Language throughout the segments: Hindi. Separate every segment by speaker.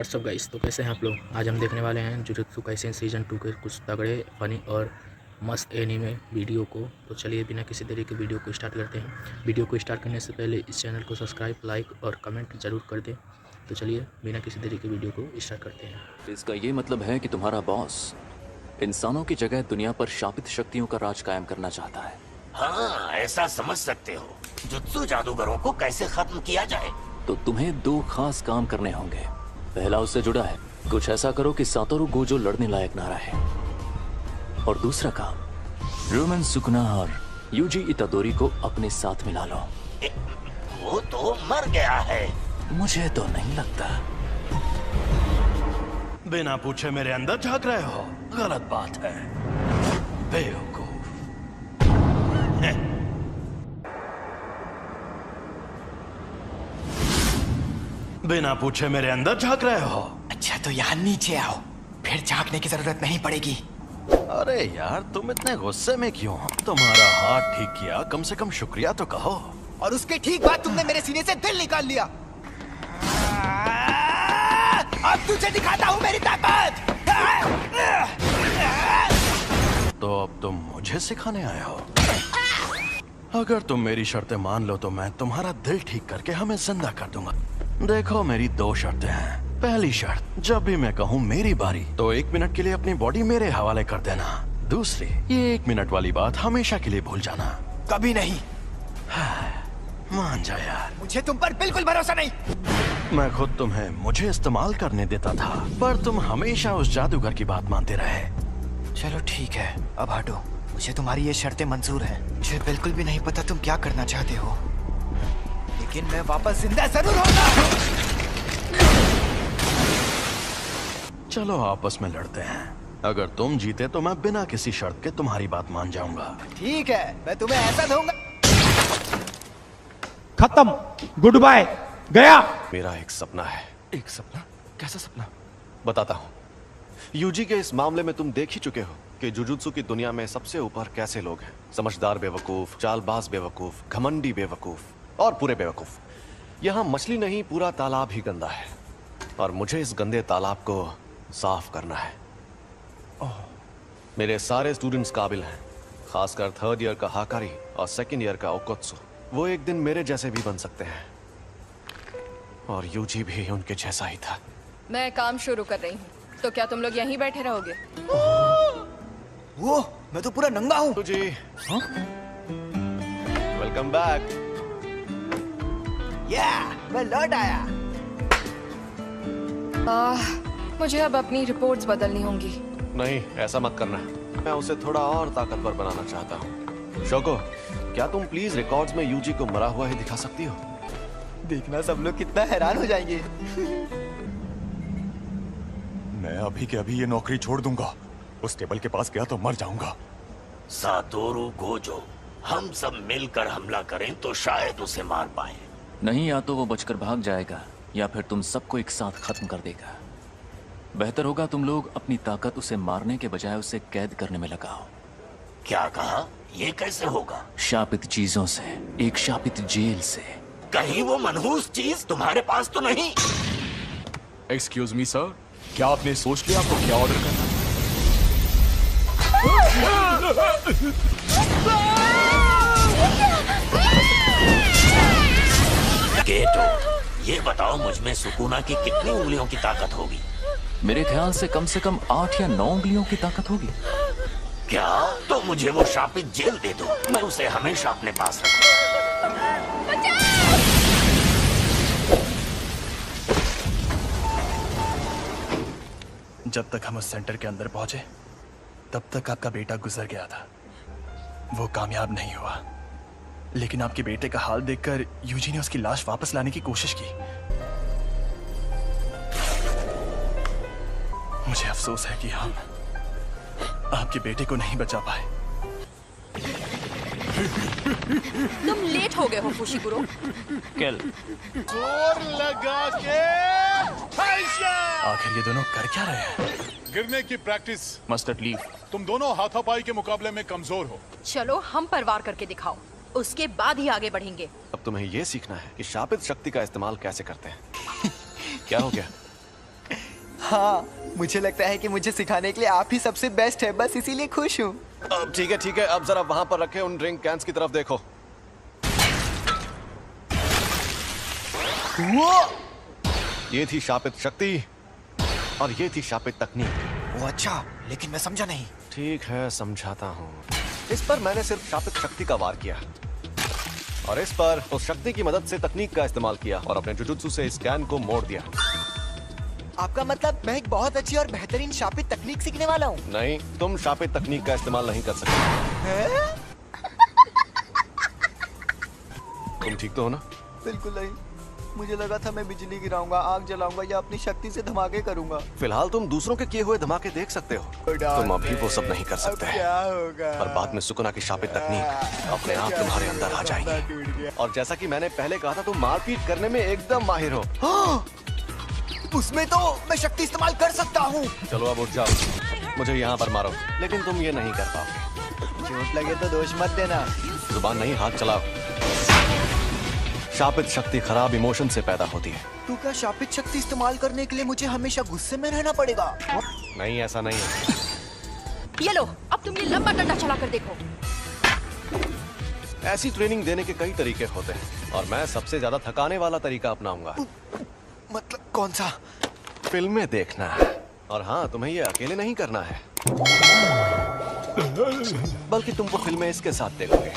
Speaker 1: व्हाट्सअप गाइस, तो कैसे हैं आप लोग। आज हम देखने वाले हैं जुजुत्सु काइसेन सीज़न 2 के कुछ तगड़े फनी और मस्त एनीमे वीडियो को। तो चलिए बिना किसी देरी के वीडियो को स्टार्ट करते हैं। वीडियो को स्टार्ट करने से पहले इस चैनल को सब्सक्राइब, लाइक और कमेंट ज़रूर कर दें। तो चलिए बिना किसी देरी के वीडियो को स्टार्ट करते हैं।
Speaker 2: इसका ये मतलब है कि तुम्हारा बॉस इंसानों की जगह दुनिया पर शापित शक्तियों का राज कायम करना चाहता है।
Speaker 3: हाँ, ऐसा समझ सकते हो। जुत्सु जादूगरों को कैसे खत्म किया जाए?
Speaker 2: तो तुम्हें दो खास काम करने होंगे। पहला उससे जुड़ा है, कुछ ऐसा करो कि सातोरु गोजो लड़ने लायक ना रहे। और दूसरा काम, रोमन सुकुना और यूजी इतादोरी को अपने साथ मिला लो।
Speaker 3: वो तो मर गया है।
Speaker 2: मुझे तो नहीं लगता।
Speaker 4: बिना पूछे मेरे अंदर झांक रहे हो, गलत बात है, बेवकूफ। बिना पूछे मेरे अंदर झांक रहे हो।
Speaker 5: अच्छा तो यहाँ नीचे आओ, फिर झांकने की जरूरत नहीं पड़ेगी।
Speaker 4: अरे यार, तुम इतने गुस्से में क्यों? तुम्हारा हाथ ठीक किया, कम से कम शुक्रिया तो कहो।
Speaker 5: और उसके ठीक बाद तुमने मेरे सीने से दिल निकाल लिया। अब तुझे दिखाता हूँ मेरी ताकत।
Speaker 4: तो अब तुम मुझे सिखाने आए हो? अगर तुम मेरी शर्तें मान लो तो मैं तुम्हारा दिल ठीक करके हमें जिंदा कर दूंगा। देखो, मेरी दो शर्तें हैं। पहली शर्त, जब भी मैं कहूँ मेरी बारी तो 1 मिनट के लिए अपनी बॉडी मेरे हवाले कर देना। दूसरी, ये 1 मिनट वाली बात हमेशा के लिए भूल जाना।
Speaker 5: कभी नहीं।
Speaker 4: मान जा यार।
Speaker 5: मुझे तुम पर बिल्कुल भरोसा नहीं।
Speaker 4: मैं खुद तुम्हें मुझे इस्तेमाल करने देता था, पर तुम हमेशा उस जादूगर की बात मानते रहे।
Speaker 5: चलो ठीक है, अब हटो। मुझे तुम्हारी ये शर्तें मंजूर हैं। मुझे बिल्कुल भी नहीं पता तुम क्या करना चाहते हो, लेकिन मैं वापस जिंदा जरूर होगा।
Speaker 4: चलो आपस में लड़ते हैं। अगर तुम जीते तो मैं बिना किसी शर्त के तुम्हारी बात मान जाऊंगा।
Speaker 5: ठीक है, मैं तुम्हें ऐसा दूंगा।
Speaker 6: खत्म, गुड बाय, गया।
Speaker 7: मेरा एक सपना है। एक सपना? कैसा सपना? बताता हूँ। यूजी के इस मामले में तुम देख ही चुके हो कि जुजुत्सु की दुनिया में सबसे ऊपर कैसे लोग हैं। समझदार बेवकूफ, चालबाज बेवकूफ, घमंडी बेवकूफ और पूरे बेवकूफ। यहाँ मछली नहीं, पूरा तालाब ही गंदा है और मुझे इस गंदे तालाब को साफ करना है। मेरे सारे स्टूडेंट्स काबिल हैं, खासकर 3rd ईयर का हाकारी और 2nd ईयर का ओकोत्सु। वो एक दिन मेरे जैसे भी बन सकते हैं और यूजी भी उनके जैसा ही था।
Speaker 8: मैं काम शुरू कर रही हूँ, तो क्या तुम लोग यहीं बैठे रहोगे?
Speaker 5: वो मैं तो पूरा नंगा हूँ।
Speaker 7: यूजी, वेलकम बैक।
Speaker 5: मैं लौट आया।
Speaker 8: मुझे अब अपनी रिपोर्ट्स बदलनी होंगी।
Speaker 7: नहीं, ऐसा मत करना। मैं उसे थोड़ा और ताकतवर बनाना चाहता हूँ। शोको, क्या तुम प्लीज रिकॉर्ड्स में यूजी को मरा हुआ ही दिखा सकती हो?
Speaker 5: देखना सब लोग कितना हैरान हो जाएंगे।
Speaker 9: मैं अभी के अभी ये नौकरी छोड़ दूंगा। उस टेबल के पास गया तो मर जाऊंगा।
Speaker 3: सातोरु गोजो, हम सब मिलकर हमला करें तो शायद उसे मार पाए।
Speaker 2: नहीं, या तो वो बचकर भाग जाएगा या फिर तुम सबको एक साथ खत्म कर देगा। बेहतर होगा तुम लोग अपनी ताकत उसे मारने के बजाय उसे कैद करने में लगाओ।
Speaker 3: क्या कहा? ये कैसे होगा?
Speaker 2: शापित चीजों से, एक शापित जेल से।
Speaker 3: कहीं वो मनहूस चीज तुम्हारे पास तो नहीं?
Speaker 9: एक्सक्यूज मी सर, क्या आपने सोच लिया आपको क्या ऑर्डर करना है?
Speaker 3: गेटो, ये बताओ मुझ में सुकुना की कितनी उंगलियों की ताकत होगी?
Speaker 2: मेरे ख्याल से कम 8 या 9 उंगलियों की ताकत होगी।
Speaker 3: क्या? तो मुझे वो शापित जेल दे दो, मैं उसे हमेशा अपने पास रखूंगा।
Speaker 4: जब तक हम उस सेंटर के अंदर पहुंचे तब तक आपका बेटा गुजर गया था। वो कामयाब नहीं हुआ, लेकिन आपके बेटे का हाल देखकर यूजी ने उसकी लाश वापस लाने की कोशिश की। मुझे अफसोस है कि हम आपके बेटे को नहीं बचा पाए।
Speaker 8: तुम लेट हो गए हो फुशिकुरो।
Speaker 9: जोर लगा के
Speaker 4: आखिर ये दोनों कर क्या रहे हैं?
Speaker 9: गिरने की प्रैक्टिस।
Speaker 4: Must eight leave.
Speaker 9: तुम दोनों हाथापाई के मुकाबले में कमजोर हो।
Speaker 8: चलो हम पर वार करके दिखाओ। उसके बाद ही आगे बढ़ेंगे।
Speaker 7: अब तुम्हें ये सीखना है कि शापित शक्ति का इस्तेमाल कैसे करते हैं। क्या हो गया?
Speaker 5: हाँ, मुझे लगता है कि मुझे सिखाने के लिए आप ही सबसे बेस्ट है, बस इसीलिए खुश हूँ।
Speaker 7: अब ठीक है, अब जरा वहां पर रखे उन ड्रिंक कैंस की तरफ देखो। ये थी शापित शक्ति और ये थी शापित तकनीक।
Speaker 5: वो अच्छा, लेकिन मैं समझा नहीं।
Speaker 7: ठीक है, समझाता हूँ। इस पर मैंने सिर्फ शापित शक्ति का वार किया और इस पर उस शक्ति की मदद से तकनीक का इस्तेमाल किया और अपने जुजुत्सु से इस कैन को मोड़ दिया।
Speaker 5: आपका मतलब मैं एक बहुत अच्छी और बेहतरीन शापित तकनीक सीखने वाला हूँ?
Speaker 7: नहीं, तुम शापित तकनीक का इस्तेमाल नहीं कर सकते। तुम ठीक तो हो ना?
Speaker 5: बिल्कुल नहीं, मुझे लगा था मैं बिजली गिराऊंगा, आग जलाऊंगा या अपनी शक्ति से धमाके करूंगा।
Speaker 7: फिलहाल तुम दूसरों के किए हुए धमाके देख सकते हो, तुम अभी वो सब नहीं कर सकते।
Speaker 5: क्या होगा?
Speaker 7: पर बाद में सुकुना की शापित तकनीक अपने आप तुम्हारे अंदर आ जाएगी। और जैसा कि मैंने पहले कहा था, तुम मारपीट करने में एकदम माहिर हो।
Speaker 5: उसमें तो मैं शक्ति इस्तेमाल कर सकता हूँ।
Speaker 7: चलो अब उठ जाओ, मुझे यहाँ पर मारो, लेकिन तुम ये नहीं कर पाओगे।
Speaker 5: चोट लगे तो दोष मत देना।
Speaker 7: जुबान नहीं, हाथ चलाओ। शापित शक्ति खराब इमोशन से पैदा होती है।
Speaker 5: तू क्या शापित शक्ति इस्तेमाल करने के लिए मुझे हमेशा गुस्से में रहना पड़ेगा?
Speaker 7: नहीं, ऐसा नहीं है।
Speaker 8: ये लो, अब तुम ये लंबा डंडा चला कर देखो।
Speaker 7: ऐसी ट्रेनिंग देने के कई तरीके होते हैं और मैं सबसे ज्यादा थकाने वाला तरीका अपनाऊंगा।
Speaker 5: मतलब कौन सा?
Speaker 7: फिल्में देखना। और हाँ, तुम्हें ये अकेले नहीं करना है, बल्कि तुम वो फिल्में इसके साथ देखोगे।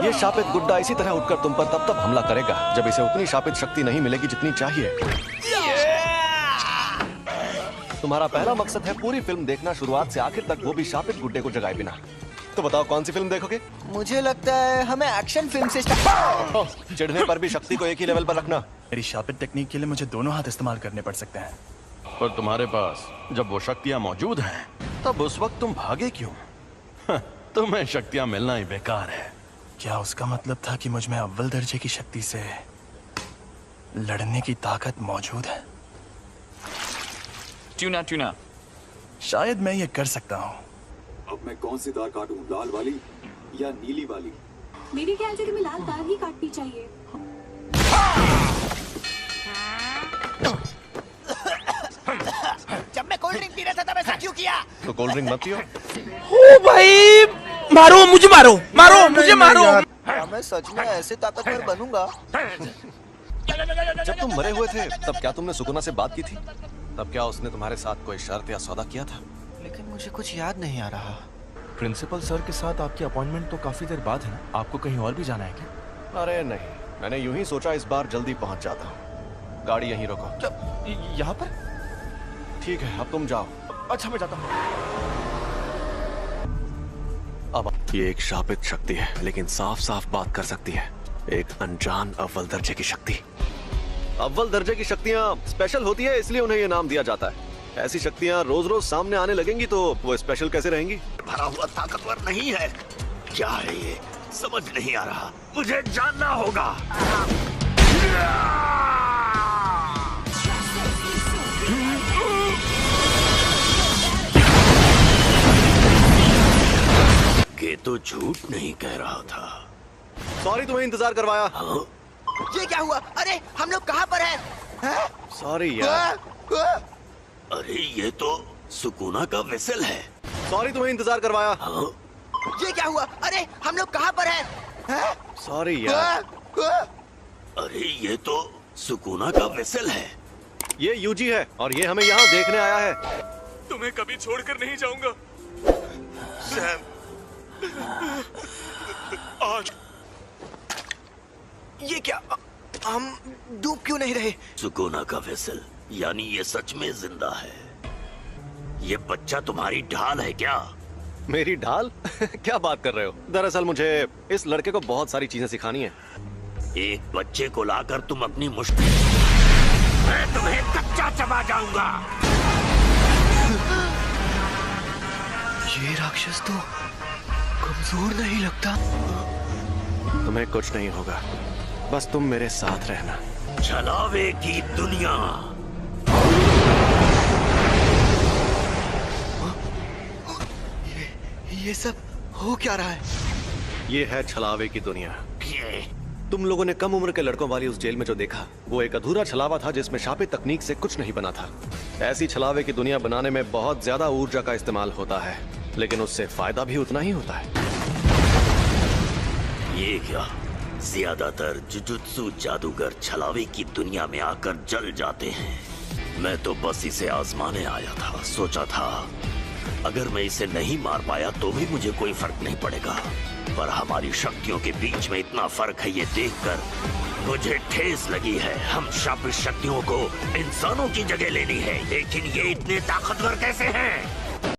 Speaker 7: ये शापित गुड्डा इसी तरह उठकर तुम पर तब हमला करेगा जब इसे उतनी शापित शक्ति नहीं मिलेगी जितनी चाहिए। तुम्हारा पहला मकसद है पूरी फिल्म देखना, शुरुआत से आखिर तक, वो भी शापित गुड्डे को जगाए बिना। तो बताओ कौन सी फिल्म देखोगे?
Speaker 5: मुझे लगता है हमें एक्शन फिल्म से स्टार्ट।
Speaker 7: चिढ़ने पर भी शक्ति को एक ही लेवल पर रखना।
Speaker 10: मेरी शापित टेक्निक के लिए मुझे दोनों हाथ इस्तेमाल करने पड़ सकते हैं।
Speaker 4: पर तुम्हारे पास जब वो शक्तियां मौजूद हैं, तब उस वक्त तुम भागे क्यों? तुम्हें शक्तियां मिलना ही बेकार है।
Speaker 10: क्या उसका मतलब था कि मुझ में अव्वल दर्जे की शक्ति से लड़ने की ताकत मौजूद है?
Speaker 11: ट्यूना
Speaker 10: शायद मैं ये कर सकता हूँ।
Speaker 9: अब मैं कौन सी तार काटूं, लाल वाली या नीली वाली?
Speaker 12: मेरे ख्याल से तुम्हें लाल तार ही काटनी चाहिए।
Speaker 5: जब मैं कोल्ड ड्रिंक पी रहा था तब ऐसा क्यों किया?
Speaker 7: तो कोल्ड ड्रिंक मत पियो।
Speaker 6: ओ भाई, मारो मुझे, मारो मुझे, मारो।
Speaker 5: मैं सच में ऐसे ताकतवर बनूंगा।
Speaker 7: जब तुम मरे हुए थे तब क्या तुमने सुकुना से बात की थी? तब क्या उसने तुम्हारे साथ कोई शर्त या सौदा किया था?
Speaker 5: लेकिन मुझे कुछ याद नहीं आ रहा।
Speaker 10: प्रिंसिपल सर के साथ आपकी अपॉइंटमेंट तो काफी देर बाद है ना? आपको कहीं और भी जाना है क्या?
Speaker 7: अरे नहीं, मैंने यूं ही सोचा इस बार जल्दी पहुंच जाता हूँ। गाड़ी यहीं रोको।
Speaker 10: यहाँ पर?
Speaker 7: ठीक है, अब तुम जाओ।
Speaker 10: अच्छा, मैं जाता हूँ।
Speaker 7: अब ये एक शापित शक्ति है, लेकिन साफ साफ बात कर सकती है। एक अनजान अव्वल दर्जे की शक्ति। अव्वल दर्जे की शक्तियाँ स्पेशल होती है, इसलिए उन्हें ये नाम दिया जाता है। ऐसी शक्तियाँ रोज रोज सामने आने लगेंगी तो वो स्पेशल कैसे रहेंगी?
Speaker 3: भरा हुआ ताकतवर नहीं है। क्या है ये? समझ नहीं आ रहा, मुझे जानना होगा। ये तो झूठ नहीं कह रहा था।
Speaker 7: सॉरी, तुम्हें इंतजार करवाया।
Speaker 3: हाँ?
Speaker 5: ये क्या हुआ? अरे हम लोग कहाँ पर हैं?
Speaker 7: सॉरी यार।
Speaker 3: अरे ये तो सुकुना का वेसल है।
Speaker 7: सॉरी, तुम्हें इंतजार करवाया।
Speaker 3: हाँ?
Speaker 5: ये क्या हुआ? अरे हम लोग कहाँ पर हैं?
Speaker 7: सॉरी यार।
Speaker 3: अरे ये तो सुकुना का वेसल है।
Speaker 7: ये यूजी है और ये हमें यहाँ देखने आया है।
Speaker 9: तुम्हें कभी छोड़कर नहीं जाऊंगा सैम। आज
Speaker 5: ये क्या? हम डूब क्यों नहीं रहे?
Speaker 3: सुकुना का वेसल, यानी ये सच में जिंदा है। ये बच्चा तुम्हारी ढाल है क्या?
Speaker 7: मेरी ढाल? क्या बात कर रहे हो? दरअसल मुझे इस लड़के को बहुत सारी चीजें सिखानी है।
Speaker 3: एक बच्चे को लाकर तुम अपनी मुश्किल, मैं तुम्हें कच्चा चबा जाऊंगा।
Speaker 5: ये राक्षस तो कमजोर नहीं लगता।
Speaker 7: तुम्हें कुछ नहीं होगा, बस तुम मेरे साथ रहना।
Speaker 3: छलावे की दुनिया।
Speaker 5: ये सब हो क्या रहा है?
Speaker 7: ये है छलावे की दुनिया। तुम लोगों ने कम उम्र के लड़कों वाली उस जेल में जो देखा, वो एक अधूरा छलावा था जिसमें शापित तकनीक से कुछ नहीं बना था। ऐसी छलावे की दुनिया बनाने में बहुत ज्यादा ऊर्जा का इस्तेमाल होता है, लेकिन उससे फायदा भी उतना ही होता है।
Speaker 3: ये क्या, ज्यादातर जुजुत्सु जादूगर छलावे की दुनिया में आकर जल जाते हैं। मैं तो बस इसे आजमाने आया था। सोचा था अगर मैं इसे नहीं मार पाया तो भी मुझे कोई फर्क नहीं पड़ेगा, पर हमारी शक्तियों के बीच में इतना फर्क है ये देखकर मुझे ठेस लगी है। हम शापित शक्तियों को इंसानों की जगह लेनी है, लेकिन ये इतने ताकतवर कैसे हैं?